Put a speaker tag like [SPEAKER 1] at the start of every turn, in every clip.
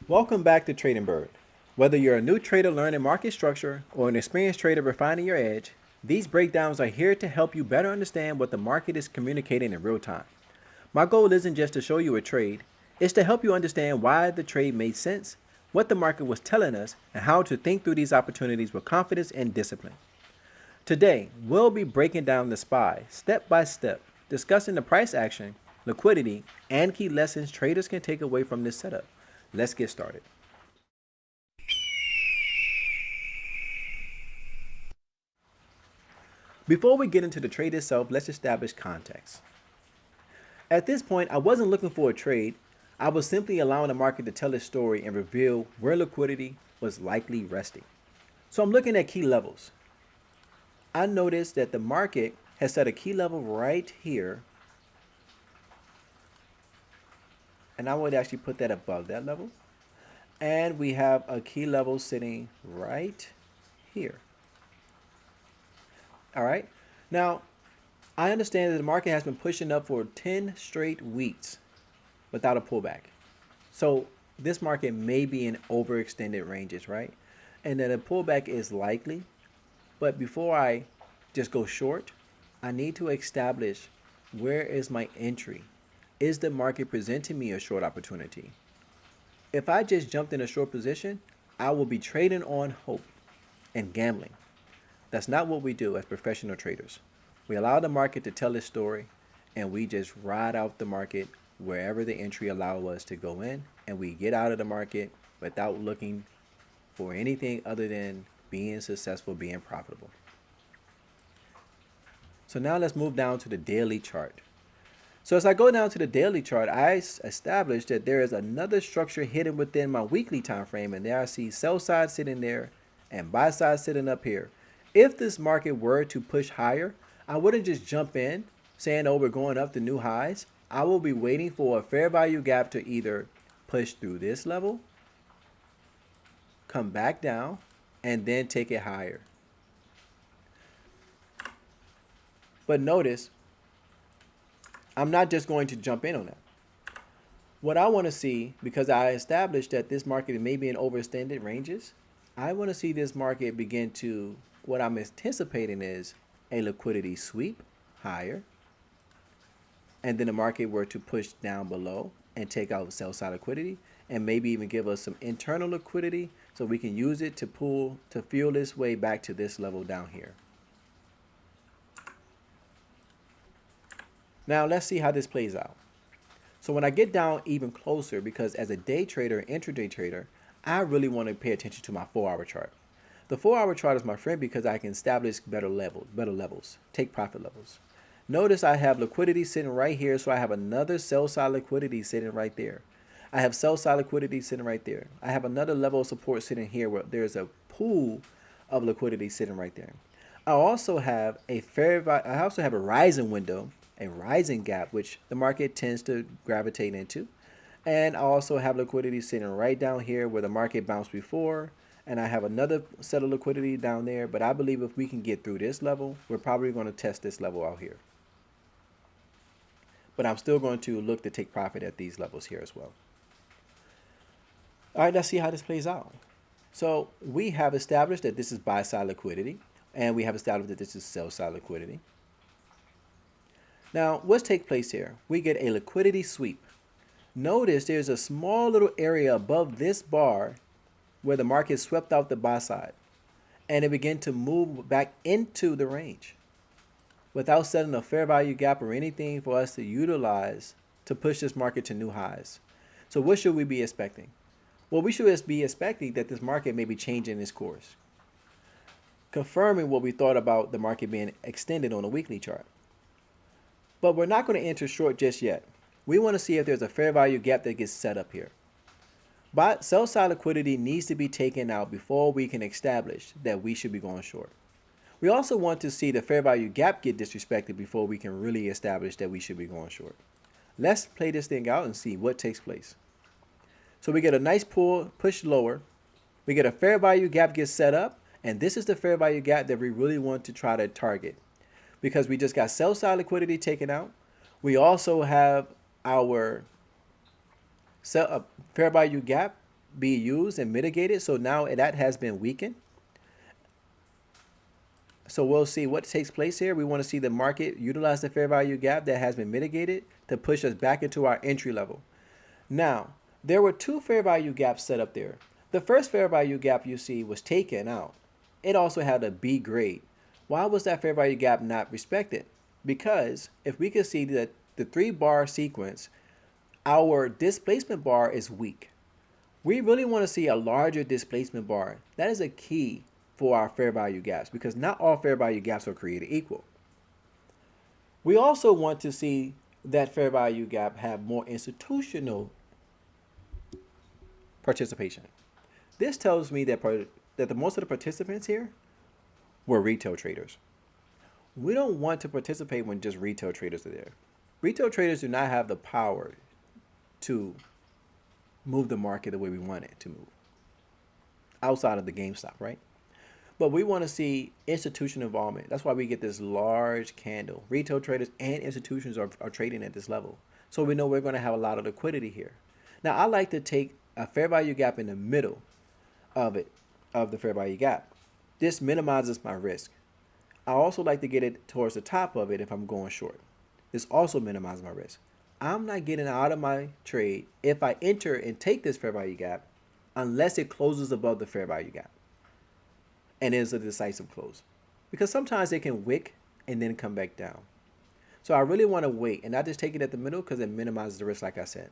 [SPEAKER 1] Welcome back to TradingByrd. Whether you're a new trader learning market structure or an experienced trader refining your edge, these breakdowns are here to help you better understand what the market is communicating in real time. My goal isn't just to show you a trade, it's to help you understand why the trade made sense, what the market was telling us, and how to think through these opportunities with confidence and discipline. Today, we'll be breaking down the SPY step by step, discussing the price action, liquidity, and key lessons traders can take away from this setup. Let's get started. Before we get into the trade itself, let's establish context. At this point, I wasn't looking for a trade. I was simply allowing the market to tell its story and reveal where liquidity was likely resting. So I'm looking at key levels. I noticed that the market has set a key level right here, and I would actually put that above that level. And we have a key level sitting right here. All right. Now, I understand that the market has been pushing up for 10 straight weeks without a pullback. So this market may be in overextended ranges, right? And that a pullback is likely. But before I just go short, I need to establish where is my entry? Is the market presenting me a short opportunity? If I just jumped in a short position, I will be trading on hope and gambling. That's not what we do as professional traders. We allow the market to tell its story, and we just ride out the market wherever the entry allows us to go in, and we get out of the market without looking for anything other than being successful, being profitable. So now let's move down to the daily chart. So as I go down to the daily chart, I established that there is another structure hidden within my weekly time frame, and there I see sell side sitting there and buy side sitting up here. If this market were to push higher, I wouldn't just jump in saying, oh, we're going up to new highs. I will be waiting for a fair value gap to either push through this level, come back down, and then take it higher. But notice, I'm not just going to jump in on that. What I want to see, because I established that this market may be in overextended ranges, I want to see this market begin to, what I'm anticipating is a liquidity sweep higher, and then the market were to push down below and take out sell side liquidity, and maybe even give us some internal liquidity so we can use it to fuel this way back to this level down here. Now let's see how this plays out. So when I get down even closer, because as a day trader, intraday trader, I really want to pay attention to my 4-hour chart. The 4-hour chart is my friend because I can establish better levels, take profit levels. Notice I have liquidity sitting right here, so I have another sell side liquidity sitting right there. I have sell side liquidity sitting right there. I have another level of support sitting here where there's a pool of liquidity sitting right there. I also have a rising window, a rising gap, which the market tends to gravitate into. And I also have liquidity sitting right down here where the market bounced before. And I have another set of liquidity down there. But I believe if we can get through this level, we're probably going to test this level out here. But I'm still going to look to take profit at these levels here as well. All right, let's see how this plays out. So we have established that this is buy side liquidity. And we have established that this is sell side liquidity. Now, what's take place here? We get a liquidity sweep. Notice there's a small little area above this bar where the market swept out the buy side, and it began to move back into the range without setting a fair value gap or anything for us to utilize to push this market to new highs. So what should we be expecting? Well, we should be expecting that this market may be changing its course, confirming what we thought about the market being extended on a weekly chart. But we're not going to enter short just yet. We want to see if there's a fair value gap that gets set up here. But sell side liquidity needs to be taken out before we can establish that we should be going short. We also want to see the fair value gap get disrespected before we can really establish that we should be going short. Let's play this thing out and see what takes place. So we get a nice pull, push lower. We get a fair value gap get set up. And this is the fair value gap that we really want to try to target, because we just got sell side liquidity taken out. We also have our fair value gap be used and mitigated. So now that has been weakened. So we'll see what takes place here. We want to see the market utilize the fair value gap that has been mitigated to push us back into our entry level. Now, there were two fair value gaps set up there. The first fair value gap you see was taken out. It also had a B grade. Why was that fair value gap not respected? Because if we can see that the 3-bar sequence, our displacement bar is weak. We really want to see a larger displacement bar. That is a key for our fair value gaps because not all fair value gaps are created equal. We also want to see that fair value gap have more institutional participation. This tells me that the most of the participants here were retail traders. We don't want to participate when just retail traders are there. Retail traders do not have the power to move the market the way we want it to move outside of the GameStop, right? But we want to see institutional involvement. That's why we get this large candle. Retail traders and institutions are trading at this level. So we know we're going to have a lot of liquidity here. Now, I like to take a fair value gap in the middle of the fair value gap. This minimizes my risk. I also like to get it towards the top of it if I'm going short. This also minimizes my risk. I'm not getting out of my trade if I enter and take this fair value gap unless it closes above the fair value gap and is a decisive close. Because sometimes it can wick and then come back down. So I really want to wait and not just take it at the middle because it minimizes the risk like I said.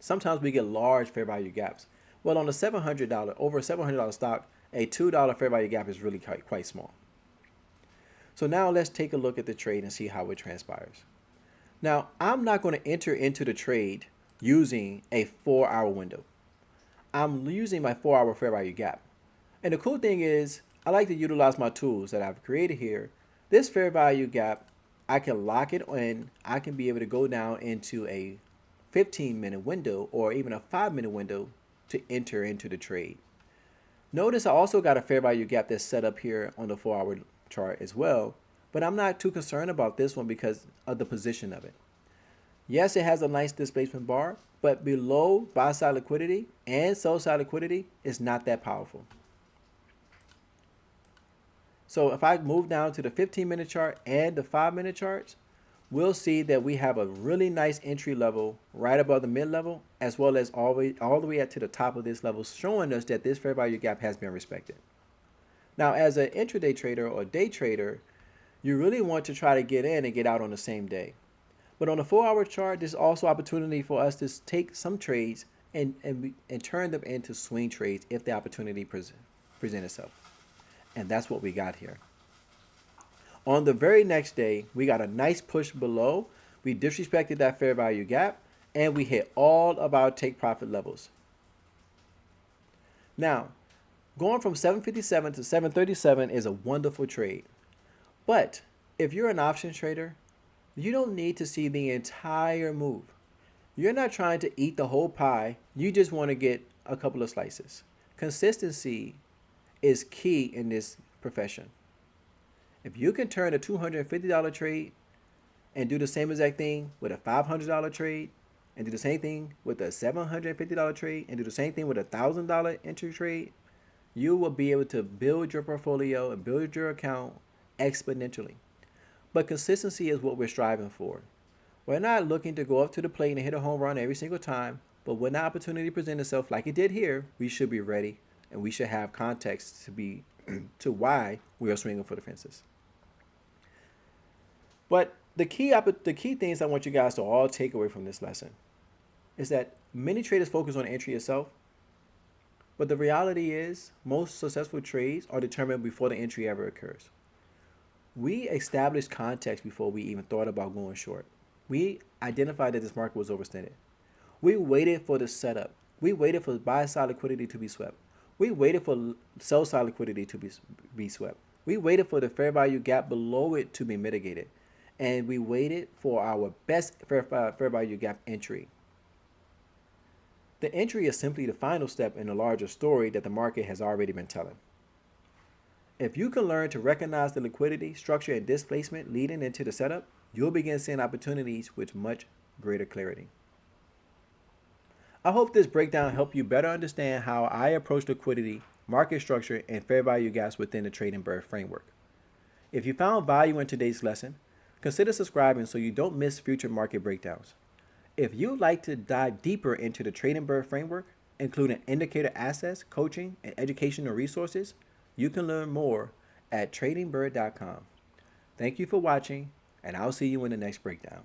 [SPEAKER 1] Sometimes we get large fair value gaps. Well, on a $700, over a $700 stock, a $2 fair value gap is really quite small. So now let's take a look at the trade and see how it transpires. Now, I'm not going to enter into the trade using a 4-hour window. I'm using my 4-hour fair value gap. And the cool thing is, I like to utilize my tools that I've created here. This fair value gap, I can lock it in. I can be able to go down into a 15-minute window or even a 5-minute window to enter into the trade. Notice I also got a fair value gap that's set up here on the 4-hour chart as well, but I'm not too concerned about this one because of the position of it. Yes, it has a nice displacement bar, but below buy side liquidity and sell side liquidity is not that powerful. So if I move down to the 15-minute chart and the 5-minute charts, we'll see that we have a really nice entry level right above the mid level, as well as all the way up to the top of this level, showing us that this fair value gap has been respected. Now, as an intraday trader or day trader, you really want to try to get in and get out on the same day. But on the 4-hour chart, there's also opportunity for us to take some trades and turn them into swing trades if the opportunity presents itself. And that's what we got here. On the very next day, we got a nice push below. We disrespected that fair value gap, and we hit all of our take profit levels. Now, going from 757 to 737 is a wonderful trade. But if you're an option trader, you don't need to see the entire move. You're not trying to eat the whole pie. You just want to get a couple of slices. Consistency is key in this profession. If you can turn a $250 trade and do the same exact thing with a $500 trade and do the same thing with a $750 trade and do the same thing with a $1,000 entry trade, you will be able to build your portfolio and build your account exponentially. But consistency is what we're striving for. We're not looking to go up to the plate and hit a home run every single time, but when the opportunity presents itself like it did here, we should be ready and we should have context to be to why we are swinging for the fences. But the key things I want you guys to all take away from this lesson is that many traders focus on entry itself, but the reality is most successful trades are determined before the entry ever occurs. We established context before we even thought about going short. We identified that this market was overextended. We waited for the setup. We waited for buy side liquidity to be swept. We waited for sell side liquidity to be swept. We waited for the fair value gap below it to be mitigated. And we waited for our best fair value gap entry. The entry is simply the final step in a larger story that the market has already been telling. If you can learn to recognize the liquidity, structure, and displacement leading into the setup, you'll begin seeing opportunities with much greater clarity. I hope this breakdown helped you better understand how I approach liquidity, market structure, and fair value gaps within the TradingByrd framework. If you found value in today's lesson, consider subscribing so you don't miss future market breakdowns. If you'd like to dive deeper into the TradingByrd framework, including indicator assets, coaching, and educational resources, you can learn more at tradingbyrd.com. Thank you for watching, and I'll see you in the next breakdown.